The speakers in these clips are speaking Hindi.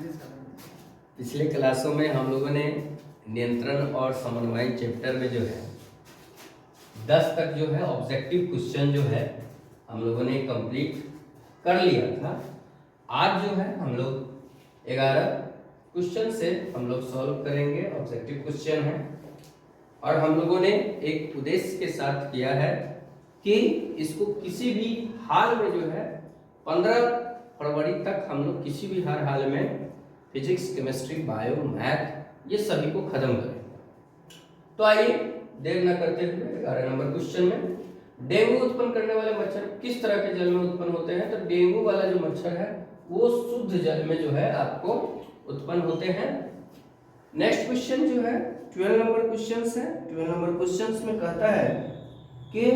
पिछले क्लासों में हम लोगों ने नियंत्रण और समन्वय चैप्टर में जो है 10 तक जो है ऑब्जेक्टिव क्वेश्चन जो है हम लोगों ने कंप्लीट कर लिया था। आज जो है हम लोग 11 क्वेश्चन से हम लोग सॉल्व करेंगे। ऑब्जेक्टिव क्वेश्चन है और हम लोगों ने एक उद्देश्य के साथ किया है कि इसको किसी भी हाल में जो है 15 फरवरी तक हम लोग किसी भी हर हाल में फिजिक्स, केमिस्ट्री, बायो, मैथ ये सभी को खत्म करेंगे। तो आइए देर न करते हुए 11 नंबर क्वेश्चन में, डेंगू उत्पन्न करने वाले मच्छर किस तरह के जल में उत्पन्न होते हैं। तो डेंगू वाला जो मच्छर है वो शुद्ध जल में जो है आपको उत्पन्न होते हैं। नेक्स्ट क्वेश्चन जो है 12 नंबर क्वेश्चन है। 12 नंबर क्वेश्चन में कहता है कि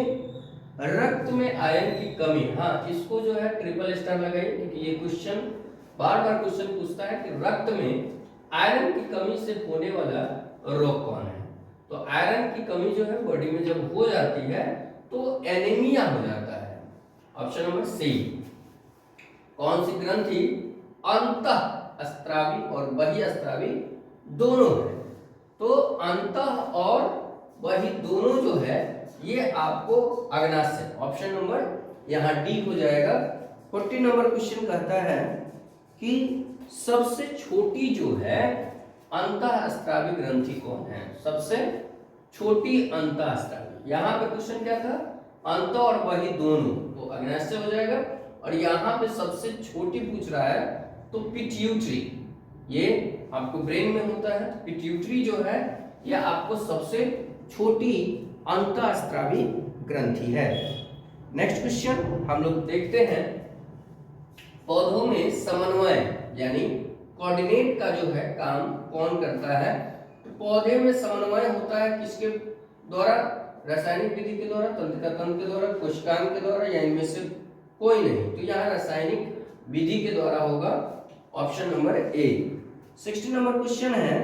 रक्त में आयरन की कमी, हाँ इसको जो है ट्रिपल स्टार लगाइए क्योंकि ये क्वेश्चन बार बार क्वेश्चन पूछता है कि रक्त में आयरन की कमी से होने वाला रोग कौन है। तो आयरन की कमी जो है बॉडी में जब हो जाती है तो एनीमिया हो जाता है। Option number C. कौन सी ग्रंथि अंतःस्रावी और बहिःस्रावी दोनों है। तो अंतः और बहि दोनों जो है ये आपको अग्नाशय, ऑप्शन नंबर यहाँ डी हो जाएगा। 40 नंबर क्वेश्चन कहता है कि सबसे छोटी जो है अंतःस्रावी ग्रंथि कौन है। सबसे छोटी अंतःस्रावी, यहाँ पे क्वेश्चन क्या था, अंत और बहि दोनों, तो अग्नाशय हो जाएगा। और यहाँ पे सबसे छोटी पूछ रहा है तो पिट्यूटरी, ये आपको ब्रेन में होता है। पिट्यूटरी जो है यह आपको सबसे छोटी अंतःस्रावी ग्रंथि है। नेक्स्ट क्वेश्चन हम लोग देखते हैं, पौधों में समन्वय यानी कोऑर्डिनेट का जो है काम कौन करता है। तो पौधे में समन्वय होता है किसके द्वारा, रासायनिक विधि के द्वारा, तंत्रिका तंत्र के द्वारा, कोशिकांग के द्वारा, या इनमें से कोई नहीं। तो यहाँ रासायनिक विधि के द्वारा होगा, option number A. 60 number question है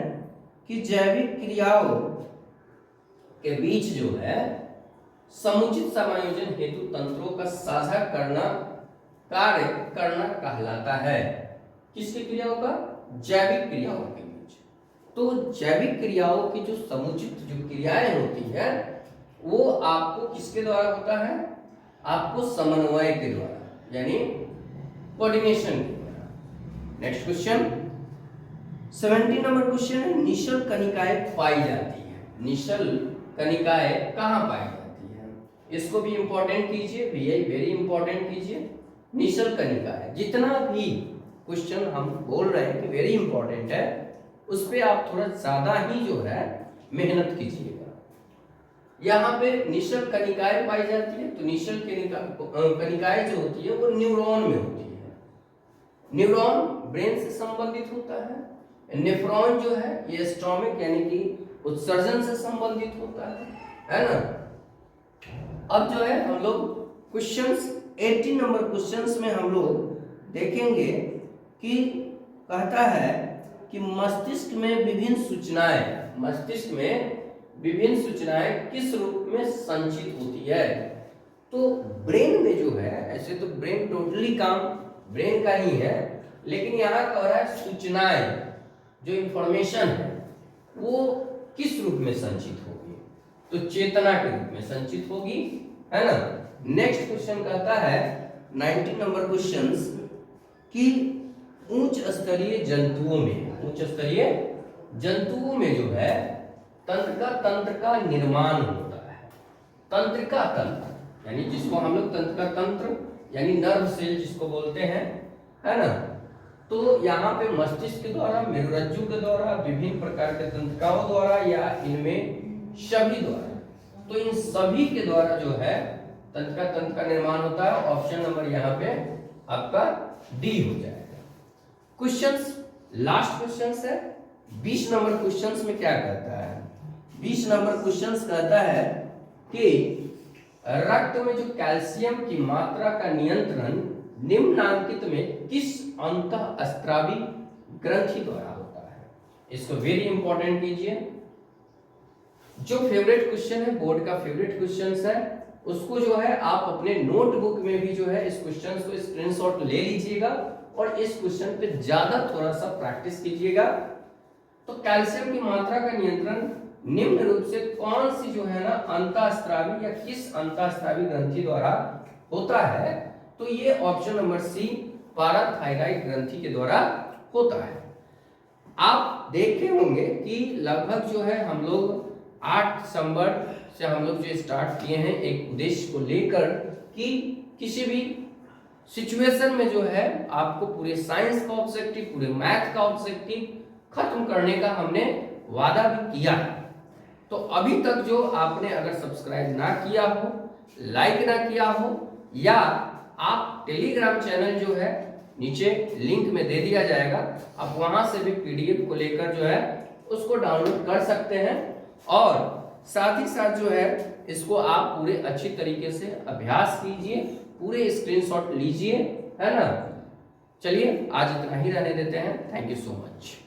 कि जैविक क्रियाओं के बीच जो है समुचित समायोजन हेतु तंत्रों का साझा करना कार्य करना कहलाता है। किसकी क्रियाओं का, जैविक क्रियाओं के बीच। तो जैविक क्रियाओं की जो समुचित जो क्रियाएं होती है वो आपको किसके द्वारा होता है, आपको समन्वय के द्वारा यानी कोऑर्डिनेशन के द्वारा। नेक्स्ट क्वेश्चन 70 नंबर क्वेश्चन है, निशल कणिकाएं पाई जाती है। निशल कणिकाएं कहाँ पाई जाती है, इसको भी इंपॉर्टेंट कीजिए भैया, वेरी इंपॉर्टेंट कीजिए। निशल कणिकाएं, जितना भी क्वेश्चन हम बोल रहे हैं कि वेरी इंपॉर्टेंट है, उस पे आप थोड़ा ज्यादा ही जो है मेहनत कीजिएगा। यहाँ पे निशल कणिकाएं पाई जाती है, तो निशल कणिकाएं जो होती है वो न्यूरॉन में होती है। न्यूरॉन ब्रेन से संबंधित होता है। नेफ्रॉन जो है ये स्टोमिक यानी कि उत्सर्जन से संबंधित होता है ना। अब जो है हम लोग क्वेश्चंस 80 नंबर क्वेश्चंस में हम लोग देखेंगे कि कहता है कि मस्तिष्क में विभिन्न सूचनाएं किस रूप में संचित होती है। तो ब्रेन में जो है, ऐसे तो ब्रेन टोटली काम ब्रेन का ही है, लेकिन यहाँ कह रहा है सूचनाएं जो इंफॉर्मेशन है वो किस रूप में संचित होगी, तो चेतना के रूप में संचित होगी, है ना। नेक्स्ट क्वेश्चन कहता है 90 नंबर क्वेश्चंस कि उच्च स्तरीय जंतुओं में जो है तंत्र का निर्माण होता है। तंत्रिका तंत्र यानी जिसको हम लोग तंत्रिका तंत्र यानी नर्व सेल जिसको बोलते हैं, है ना। तो यहाँ पे मस्तिष्क के द्वारा, मेरुरज्जु के द्वारा, विभिन्न प्रकार के तंत्रिकाओं द्वारा या इनमें सभी द्वारा, तो इन सभी के द्वारा जो है तंत्रिका तंत्र का निर्माण होता है। ऑप्शन नंबर यहाँ पे आपका डी हो जाएगा। क्वेश्चंस लास्ट क्वेश्चंस है 20 नंबर क्वेश्चंस में क्या कहता है, 20 नंबर क्वेश्चंस कहता है कि रक्त में जो कैल्शियम की मात्रा का नियंत्रण निम्नांकित में किस अंतःस्रावी ग्रंथि द्वारा होता है। इसको वेरी इंपॉर्टेंट कीजिए। जो फेवरेट क्वेश्चन है, बोर्ड का फेवरेट क्वेश्चन है, उसको जो है आप अपने नोटबुक में भी जो है इस क्वेश्चन को स्क्रीनशॉट ले लीजिएगा और इस क्वेश्चन पे ज्यादा थोड़ा सा प्रैक्टिस कीजिएगा। तो कैल्शियम की मात्रा का नियंत्रण निम्न रूप से कौन सी जो है ना अंतःस्रावी या किस अंतःस्रावी ग्रंथि द्वारा होता है? तो ये ऑप्शन नंबर सी पाराथायराइड ग्रंथि के द्वारा होता है। आप देखे होंगे कि लगभग जो है हम लोग 8 दिसंबर से हम लोग जो स्टार्ट किए हैं एक उद्देश्य को लेकर कि किसी भी सिचुएशन में जो है आपको पूरे साइंस का ऑब्जेक्टिव, पूरे मैथ का ऑब्जेक्टिव खत्म करने का हमने वादा भी किया है। तो अभी तक जो आपने अगर सब्सक्राइब ना किया हो, लाइक ना किया हो, या आप टेलीग्राम चैनल जो है नीचे लिंक में दे दिया जाएगा, आप वहां से भी पीडीएफ को लेकर जो है उसको डाउनलोड कर सकते हैं और साथ ही साथ जो है इसको आप पूरे अच्छी तरीके से अभ्यास कीजिए, पूरे स्क्रीनशॉट लीजिए, है ना। चलिए आज इतना ही रहने देते हैं। Thank you so much.